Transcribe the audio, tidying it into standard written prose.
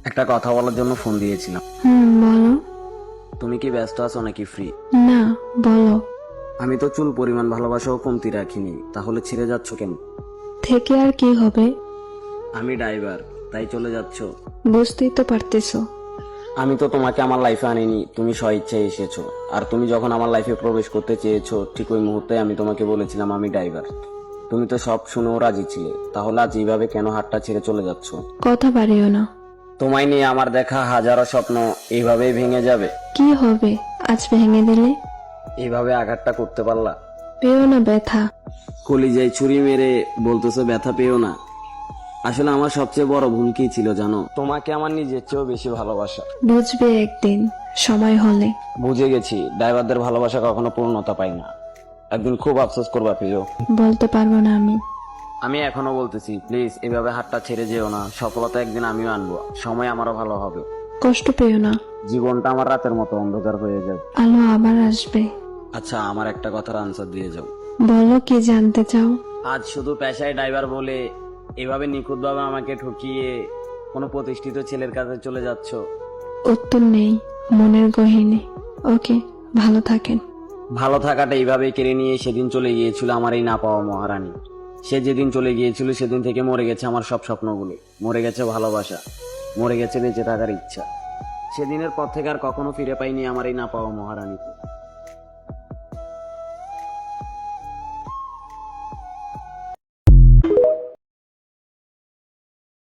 একটা কথা বলার জন্য ফোন দিয়েছিলাম। বলো। তুমি কি ব্যস্ত আছো নাকি ফ্রি? না, বলো। আমি তো চুল পরিমাণ ভালোবাসাও কমতি রাখিনি, তাহলে ছেড়ে যাচ্ছ কেন? থেকে আর কি হবে? আমি ড্রাইভার, তাই চলে যাচ্ছ? বুঝতেই তো পারতেছো। আমি তো তোমাকে আমার লাইফে আনিনি, তুমি স্বইচ্ছায় এসেছো। আর তুমি যখন আমার লাইফে প্রবেশ করতে চেয়েছো, ঠিক ওই মুহূর্তে আমি তোমাকে বলেছিলাম আমি ড্রাইভার। তুমি তো সব শুনেও রাজি ছিলে, তাহলে আজ এইভাবে কেন হাতটা ছেড়ে চলে যাচ্ছ? কথা বাড়িও না। তোমায় নিয়ে আমার দেখা হাজারো স্বপ্ন এইভাবেই ভেঙে যাবে? কি হবে আজ ভেঙে দিলে? এইভাবে আঘাতটা করতে পারলা? পেও না ব্যথা? কলিজায় ছুরি মেরে বলতেছো ব্যথা পেও না? আসলে আমার সবচেয়ে বড় ভুল কি ছিল জানো? তোমাকে আমার নিজের চেয়েও বেশি ভালোবাসা। বুঝবে একদিন, সময় হলে। বুঝে গেছি, ড্রাইভারদের ভালোবাসা কখনো পূর্ণতা পায় না। একদিন খুব আফসোস করবা প্রিয়। বলতে পারবো না আমি। আমি এখনো বলতেছি, প্লিজ এভাবে হাতটা ছেড়ে যেও না। সফলতা একদিন আমিও আনবো, সময় আমারও ভালো হবে। কষ্ট পেও না। জীবনটা আমার রাতের মতো অন্ধকার হয়ে যাবে। আলো আবার আসবে। আচ্ছা, আমার একটা কথার আনসার দিয়ে যাও। বলো, কি জানতে চাও? আজ শুধু পেশায় ড্রাইভার বলে এভাবে নিখুঁতভাবে আমাকে ঠকিয়ে কোনো প্রতিষ্ঠিত ছেলের কাছে চলে যাচ্ছ। উত্তর নেই, মনের গহীনে। ওকে, ভালো থাকেন। ভালো থাকাটা এইভাবে কেড়ে নিয়ে সেদিন চলে গিয়েছিল আমার এই না পাওয়া মহারানী। সে যেদিন চলে গিয়েছিল সেদিন থেকে মরে গেছে আমার সব স্বপ্নগুলো, মরে গেছে ভালোবাসা, মরে গেছে বেঁচে থাকার ইচ্ছা। সেদিনের পর থেকে আর কখনো ফিরে পাইনি আমার এই না পাওয়া মহারানীকে।